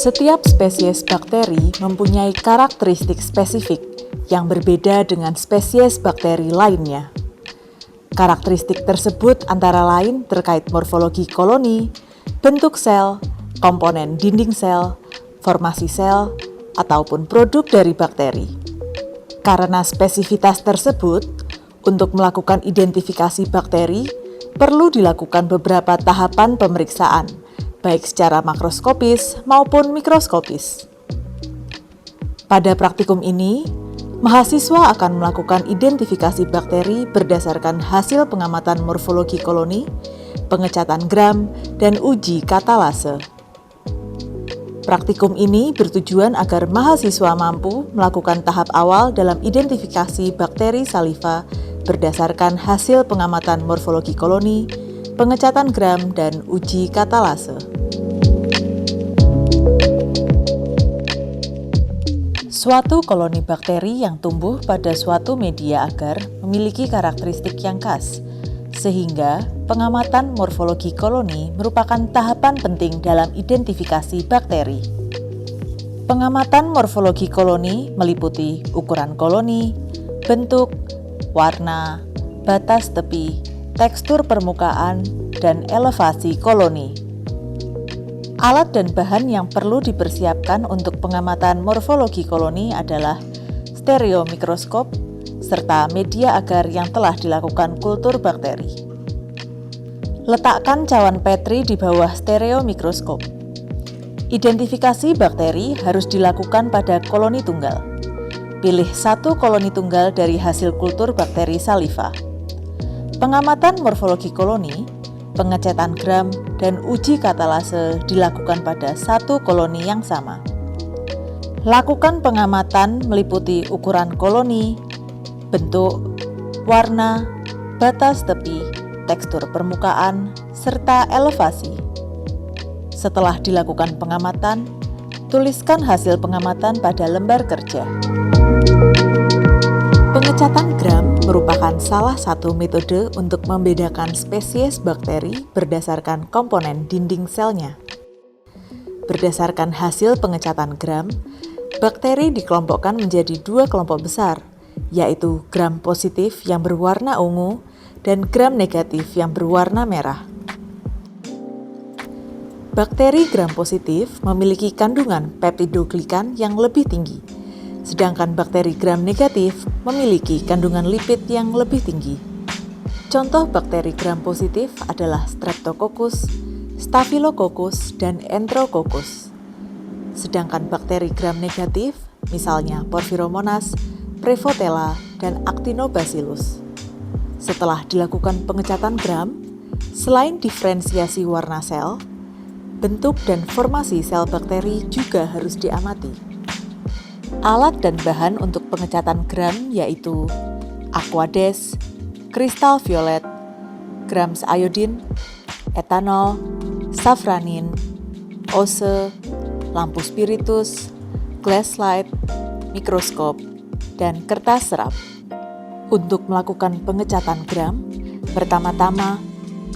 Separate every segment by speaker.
Speaker 1: Setiap spesies bakteri mempunyai karakteristik spesifik yang berbeda dengan spesies bakteri lainnya. Karakteristik tersebut antara lain terkait morfologi koloni, bentuk sel, komponen dinding sel, formasi sel, ataupun produk dari bakteri. Karena spesifitas tersebut, untuk melakukan identifikasi bakteri, perlu dilakukan beberapa tahapan pemeriksaan, baik secara makroskopis maupun mikroskopis. Pada praktikum ini, mahasiswa akan melakukan identifikasi bakteri berdasarkan hasil pengamatan morfologi koloni, pengecatan gram, dan uji katalase. Praktikum ini bertujuan agar mahasiswa mampu melakukan tahap awal dalam identifikasi bakteri saliva berdasarkan hasil pengamatan morfologi koloni, pengecatan gram, dan uji katalase. Suatu koloni bakteri yang tumbuh pada suatu media agar memiliki karakteristik yang khas, sehingga pengamatan morfologi koloni merupakan tahapan penting dalam identifikasi bakteri. Pengamatan morfologi koloni meliputi ukuran koloni, bentuk, warna, batas tepi, tekstur permukaan, dan elevasi koloni. Alat dan bahan yang perlu dipersiapkan untuk pengamatan morfologi koloni adalah stereomikroskop serta media agar yang telah dilakukan kultur bakteri. Letakkan cawan Petri di bawah stereomikroskop. Identifikasi bakteri harus dilakukan pada koloni tunggal. Pilih satu koloni tunggal dari hasil kultur bakteri saliva. Pengamatan morfologi koloni, pengecatan gram, dan uji katalase dilakukan pada satu koloni yang sama. Lakukan pengamatan meliputi ukuran koloni, bentuk, warna, batas tepi, tekstur permukaan, serta elevasi. Setelah dilakukan pengamatan, tuliskan hasil pengamatan pada lembar kerja. Pengecatan gram merupakan salah satu metode untuk membedakan spesies bakteri berdasarkan komponen dinding selnya. Berdasarkan hasil pengecatan gram, bakteri dikelompokkan menjadi dua kelompok besar, yaitu gram positif yang berwarna ungu dan gram negatif yang berwarna merah. Bakteri gram positif memiliki kandungan peptidoglikan yang lebih tinggi, sedangkan bakteri gram negatif memiliki kandungan lipid yang lebih tinggi. Contoh bakteri gram positif adalah Streptococcus, Staphylococcus, dan Enterococcus. Sedangkan bakteri gram negatif, misalnya Porphyromonas, Prevotella, dan Actinobacillus. Setelah dilakukan pengecatan gram, selain diferensiasi warna sel, bentuk dan formasi sel bakteri juga harus diamati. Alat dan bahan untuk pengecatan gram yaitu aquades, kristal violet, grams iodine, etanol, safranin, ose, lampu spiritus, glass slide, mikroskop, dan kertas serap. Untuk melakukan pengecatan gram, pertama-tama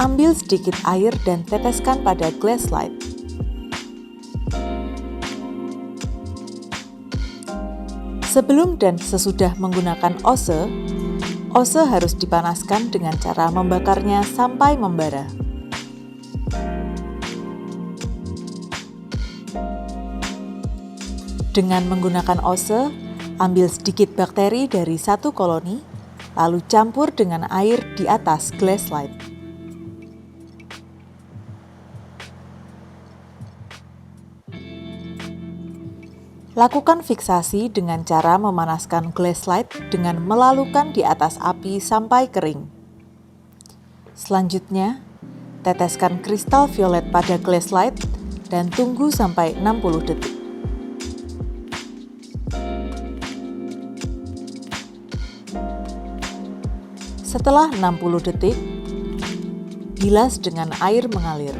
Speaker 1: ambil sedikit air dan teteskan pada glass slide. Sebelum dan sesudah menggunakan ose harus dipanaskan dengan cara membakarnya sampai membara. Dengan menggunakan ose, ambil sedikit bakteri dari satu koloni, lalu campur dengan air di atas glass slide. Lakukan fiksasi dengan cara memanaskan glass slide dengan melalukan di atas api sampai kering. Selanjutnya, teteskan kristal violet pada glass slide dan tunggu sampai 60 detik. Setelah 60 detik, bilas dengan air mengalir.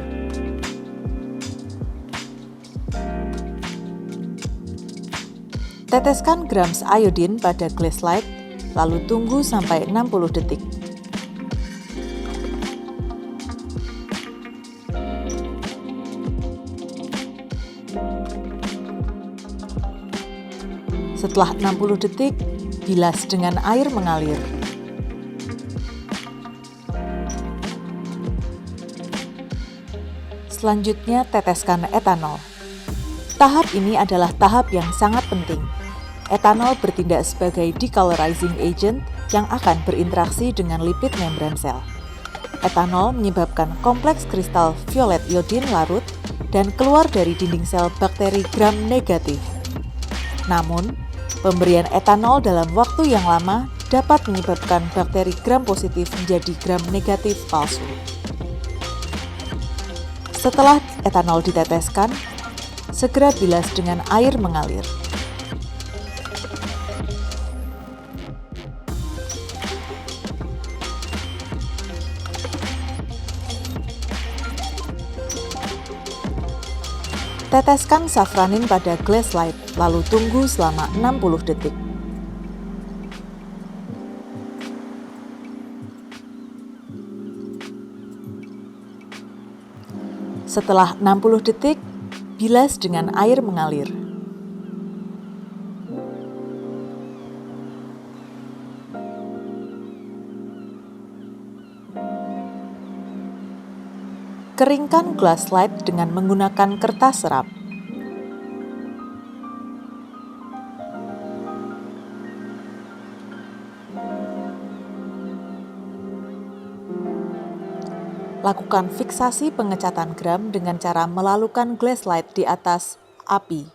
Speaker 1: Teteskan grams iodine pada glass slide, lalu tunggu sampai 60 detik. Setelah 60 detik, bilas dengan air mengalir. Selanjutnya, teteskan etanol. Tahap ini adalah tahap yang sangat penting. Etanol bertindak sebagai decolorizing agent yang akan berinteraksi dengan lipid membran sel. Etanol menyebabkan kompleks kristal violet iodin larut dan keluar dari dinding sel bakteri gram negatif. Namun, pemberian etanol dalam waktu yang lama dapat menyebabkan bakteri gram positif menjadi gram negatif palsu. Setelah etanol diteteskan, segera bilas dengan air mengalir. Teteskan safranin pada glass slide, lalu tunggu selama 60 detik. Setelah 60 detik, bilas dengan air mengalir. Keringkan glass slide dengan menggunakan kertas serap. Lakukan fiksasi pengecatan gram dengan cara melalukan glass slide di atas api.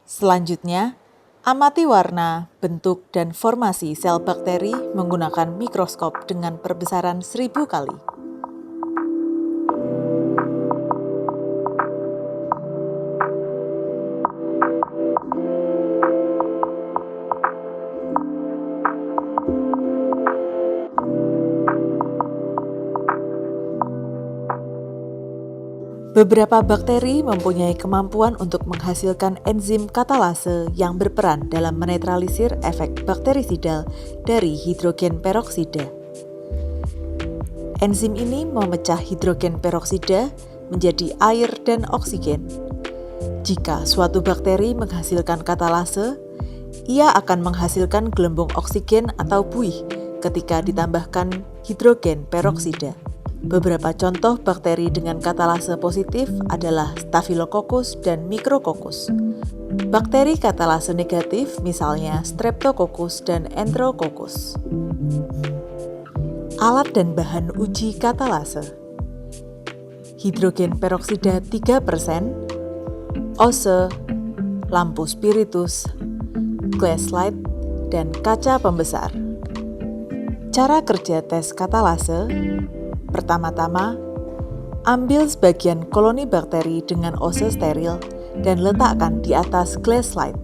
Speaker 1: Selanjutnya, amati warna, bentuk, dan formasi sel bakteri menggunakan mikroskop dengan perbesaran 1000 kali. Beberapa bakteri mempunyai kemampuan untuk menghasilkan enzim katalase yang berperan dalam menetralisir efek bakterisidal dari hidrogen peroksida. Enzim ini memecah hidrogen peroksida menjadi air dan oksigen. Jika suatu bakteri menghasilkan katalase, ia akan menghasilkan gelembung oksigen atau buih ketika ditambahkan hidrogen peroksida. Beberapa contoh bakteri dengan katalase positif adalah Staphylococcus dan Micrococcus. Bakteri katalase negatif misalnya Streptococcus dan Enterococcus. Alat dan bahan uji katalase: hidrogen peroksida 3%, ose, lampu spiritus, glass slide, dan kaca pembesar. Cara kerja tes katalase: pertama-tama, ambil sebagian koloni bakteri dengan ose steril dan letakkan di atas glass slide.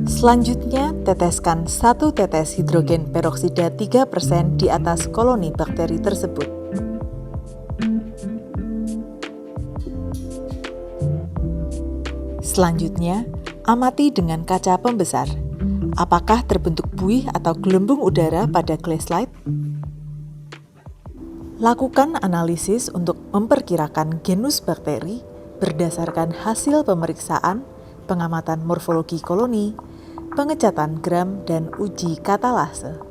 Speaker 1: Selanjutnya, teteskan 1 tetes hidrogen peroksida 3% di atas koloni bakteri tersebut. Selanjutnya, amati dengan kaca pembesar. Apakah terbentuk buih atau gelembung udara pada glass slide? Lakukan analisis untuk memperkirakan genus bakteri berdasarkan hasil pemeriksaan, pengamatan morfologi koloni, pengecatan gram, dan uji katalase.